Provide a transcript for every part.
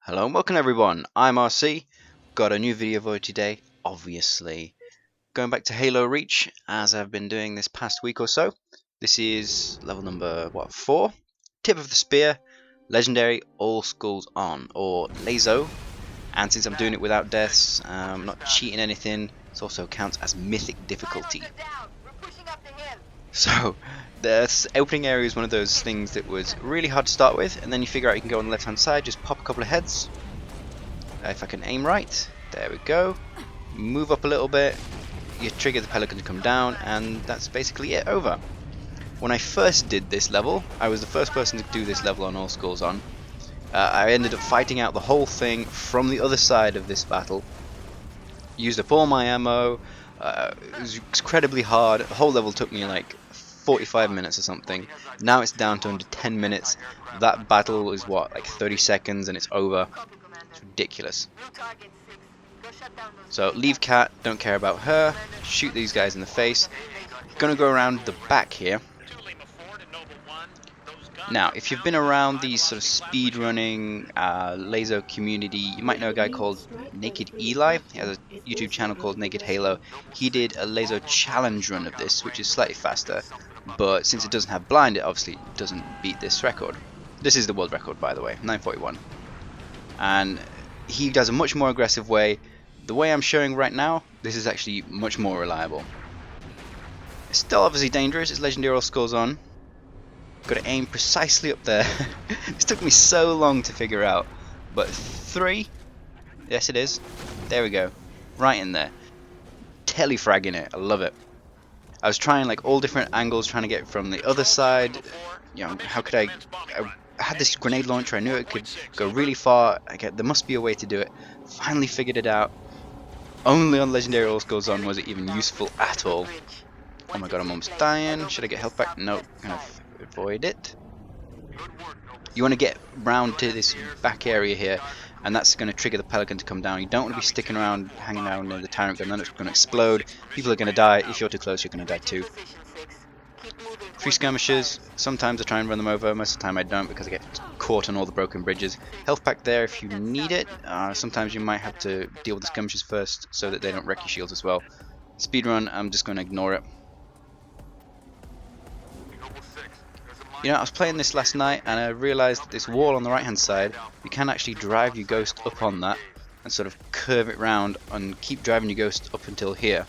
Hello and welcome everyone, I'm RC, got a new video for you today, obviously. Going back to Halo Reach, as I've been doing this past week or so. This is level number, 4? Tip of the Spear, Legendary, All Skulls On, or LASO. And since I'm doing it without deaths, I'm not cheating anything, it also counts as Mythic difficulty. So, the opening area is one of those things that was really hard to start with, and then you figure out you can go on the left hand side, just pop a couple of heads. If I can aim right, there we go. Move up a little bit, you trigger the pelican to come down, and that's basically it, over. When I first did this level, I was the first person to do this level on All Skulls On. I ended up fighting out the whole thing from the other side of this battle. Used up all my ammo, it was incredibly hard. The whole level took me like 45 minutes or something. Now it's down to under 10 minutes. That battle is what, like 30 seconds and it's over. It's ridiculous. So leave Cat, don't care about her. Shoot these guys in the face. Gonna go around the back here. Now, if you've been around these sort of speedrunning LASO community, you might know a guy called Naked Eli. He has a YouTube channel called Naked Halo. He did a LASO challenge run of this, which is slightly faster, but since it doesn't have blind, it obviously doesn't beat this record. This is the world record, by the way, 941. And he does a much more aggressive way. The way I'm showing right now, this is actually much more reliable. It's still obviously dangerous, it's Legendary All Skulls On. Got to aim precisely up there. This took me so long to figure out. But 3, yes it is. There we go, right in there. Telefragging it, I love it. I was trying like all different angles, trying to get from the other side. You know, how could I had this grenade launcher, I knew it could go really far. There must be a way to do it. Finally figured it out. Only on Legendary All Skulls On was it even useful at all. Oh my god, I'm almost dying. Should I get health back? No, kind of avoid it. You want to get round to this back area here, and that's going to trigger the pelican to come down. You don't want to be sticking around, hanging around near the tyrant gun, then it's going to explode. People are going to die. If you're too close, you're going to die too. 3 skirmishers. Sometimes I try and run them over. Most of the time I don't because I get caught on all the broken bridges. Health pack there if you need it. Sometimes you might have to deal with the skirmishers first so that they don't wreck your shields as well. Speedrun, I'm just going to ignore it. You know, I was playing this last night and I realised that this wall on the right hand side, you can actually drive your ghost up on that and sort of curve it round and keep driving your ghost up until here.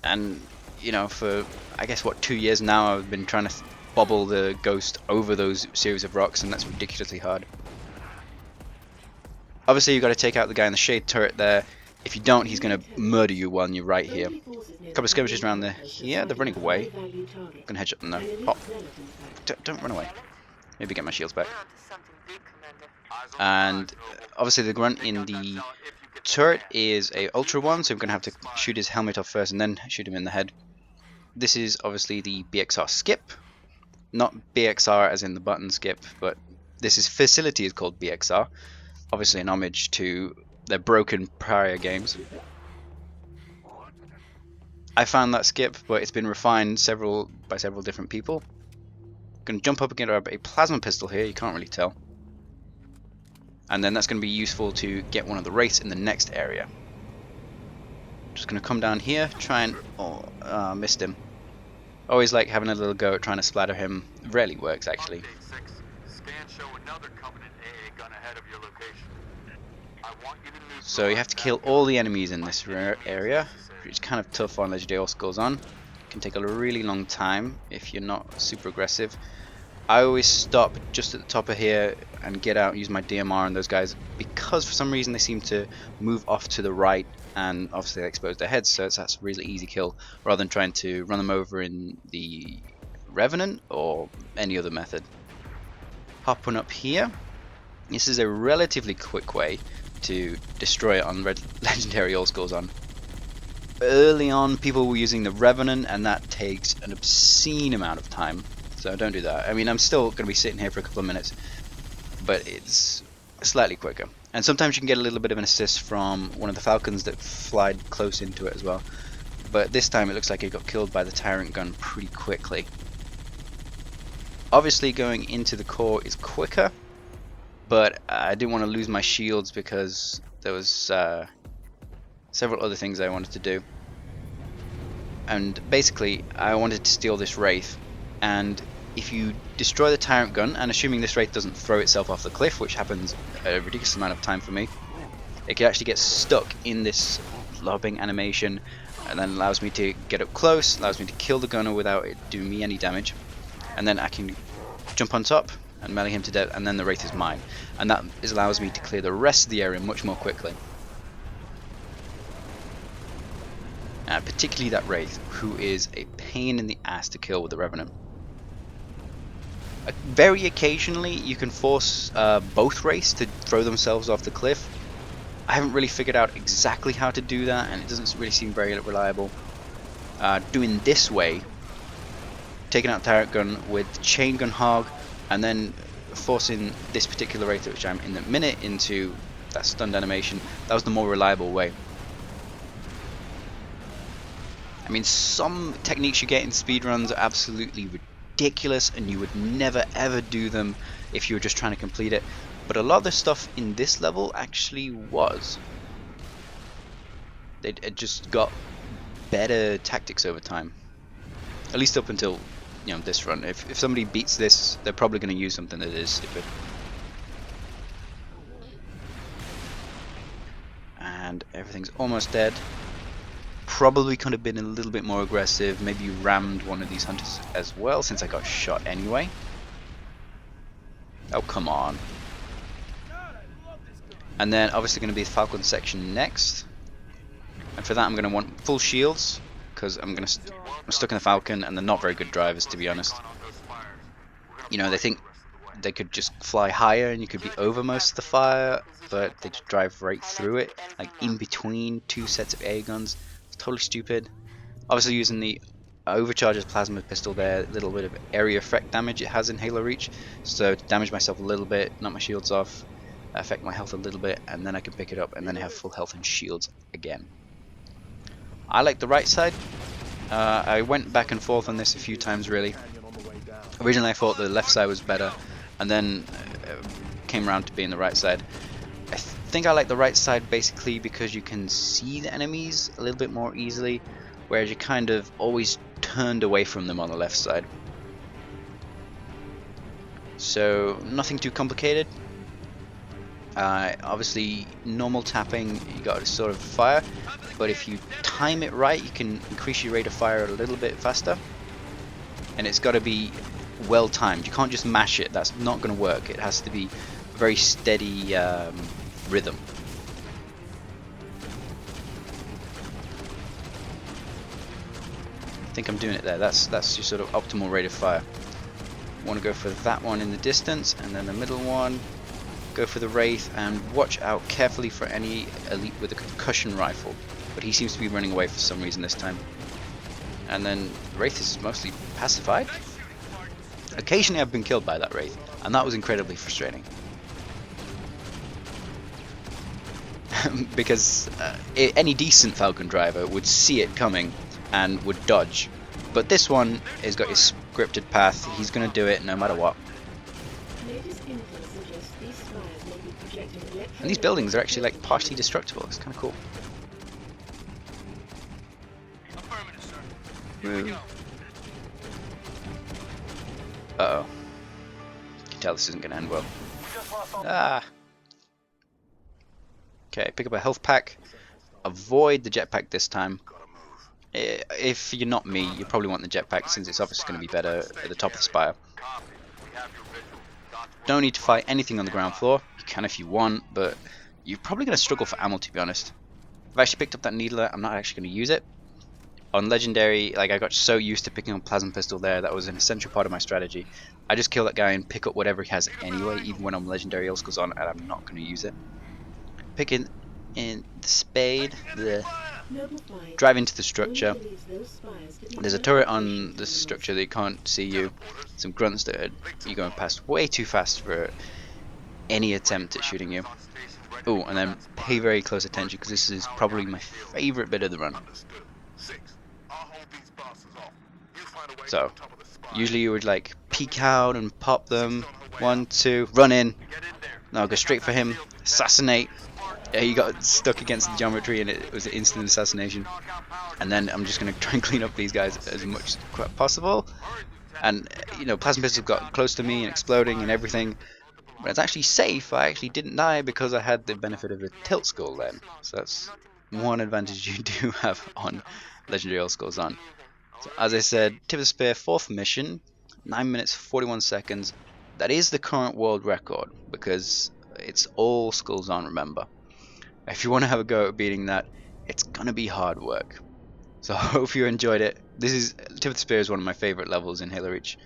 And you know, for I guess what, 2 years now I've been trying to bobble the ghost over those series of rocks, and that's ridiculously hard. Obviously you've got to take out the guy in the shade turret there. If you don't, he's going to murder you while you're right here. A couple of skirmishers around there. Yeah, they're running away. I'm going to headshot them though. Oh. Don't run away. Maybe get my shields back. And obviously the grunt in the turret is a ultra one, so we're going to have to shoot his helmet off first and then shoot him in the head. This is obviously the BXR skip. Not BXR as in the button skip, but facility is called BXR. Obviously an homage to their broken prior games. I found that skip, but it's been refined by several different people. Going to jump up and get a plasma pistol here, you can't really tell. And then that's going to be useful to get one of the wraiths in the next area. Just going to come down here, try and... missed him. Always like having a little go at trying to splatter him. Rarely works actually. So you have to kill all the enemies in this area, which is kind of tough on Legendary All Skulls On. It can take a really long time if you're not super aggressive. I always stop just at the top of here and get out and use my DMR on those guys, because for some reason they seem to move off to the right and obviously they expose their heads, so that's a really easy kill rather than trying to run them over in the Revenant or any other method. Hop one up here. This is a relatively quick way to destroy it on Legendary All Skulls On. Early on people were using the Revenant and that takes an obscene amount of time, so don't do that. I mean, I'm still going to be sitting here for a couple of minutes, but it's slightly quicker. And sometimes you can get a little bit of an assist from one of the falcons that fly close into it as well. But this time it looks like it got killed by the tyrant gun pretty quickly. Obviously going into the core is quicker, but I didn't want to lose my shields because there was several other things I wanted to do. And basically, I wanted to steal this Wraith, and if you destroy the Tyrant gun, and assuming this Wraith doesn't throw itself off the cliff, which happens a ridiculous amount of time for me, it can actually get stuck in this lobbing animation, and then allows me to get up close, allows me to kill the gunner without it doing me any damage, and then I can jump on top and melee him to death, and then the Wraith is mine, and that allows me to clear the rest of the area much more quickly. Particularly that Wraith, who is a pain in the ass to kill with the Revenant. Very occasionally you can force both Wraiths to throw themselves off the cliff. I haven't really figured out exactly how to do that, and it doesn't really seem very reliable. Doing this way, taking out Tyrant gun with Chain Gun Hog, and then forcing this particular Wraith, which I'm in a minute, into that stunned animation, that was the more reliable way. I mean, some techniques you get in speedruns are absolutely ridiculous, and you would never ever do them if you were just trying to complete it. But a lot of the stuff in this level actually was. It just got better tactics over time. At least up until, you know, this run. If somebody beats this, they're probably going to use something that is stupid. And everything's almost dead. Probably could have been a little bit more aggressive, maybe rammed one of these hunters as well, since I got shot anyway. Oh, come on. And then obviously going to be the Falcon section next, and for that I'm going to want full shields, because I'm stuck in the Falcon, and they're not very good drivers, to be honest. You know, they think they could just fly higher and you could be over most of the fire, but they just drive right through it, like in between two sets of air guns. Totally stupid. Obviously using the overcharges plasma pistol there, a little bit of area effect damage it has in Halo Reach, so to damage myself a little bit, knock my shields off, affect my health a little bit, and then I can pick it up, and then I have full health and shields again. I like the right side. I went back and forth on this a few times really. Originally I thought the left side was better, and then came around to being the right side. I think I like the right side basically because you can see the enemies a little bit more easily, whereas you kind of always turned away from them on the left side. So nothing too complicated. Obviously normal tapping, you got to sort of fire, but if you time it right you can increase your rate of fire a little bit faster, and it's got to be well timed. You can't just mash it, that's not going to work. It has to be a very steady rhythm. I think I'm doing it there. That's your sort of optimal rate of fire. Want to go for that one in the distance, and then the middle one. Go for the Wraith, and watch out carefully for any elite with a concussion rifle. But he seems to be running away for some reason this time. And then Wraith is mostly pacified. Occasionally I've been killed by that Wraith, and that was incredibly frustrating. Because any decent Falcon driver would see it coming and would dodge, but this one has got his scripted path. He's going to do it no matter what. And these buildings are actually like partially destructible. It's kind of cool. Uh oh. You can tell this isn't going to end well. Ah. Okay, pick up a health pack. Avoid the jetpack this time. If you're not me, you probably want the jetpack since it's obviously going to be better at the top of the spire. Don't need to fight anything on the ground floor. You can if you want, but you're probably going to struggle for ammo, to be honest. I've actually picked up that needler. I'm not actually going to use it. On Legendary, like, I got so used to picking up Plasma Pistol there, that was an essential part of my strategy. I just kill that guy and pick up whatever he has anyway, even when I'm Legendary Ilskill's on, and I'm not going to use it. Picking in the spade, drive into the structure. There's a turret on the structure that can't see you. Some grunts that you're going past way too fast for any attempt at shooting you. Oh, and then pay very close attention because this is probably my favorite bit of the run. So, usually you would like peek out and pop them. 1, 2, run in. Now I'll go straight for him, assassinate. Yeah, he got stuck against the geometry and it was an instant assassination. And then I'm just going to try and clean up these guys as much as possible. And, you know, plasma pistols got close to me and exploding and everything. But it's actually safe. I actually didn't die because I had the benefit of a tilt skull then. So that's one advantage you do have on Legendary Oil Skulls on. So as I said, tip of the spear, 4th mission, 9 minutes 41 seconds. That is the current world record because it's all skulls on, remember. If you want to have a go at beating that, it's gonna be hard work. So I hope you enjoyed it. Tip of the spear is one of my favorite levels in Halo Reach.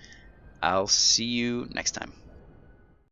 I'll see you next time.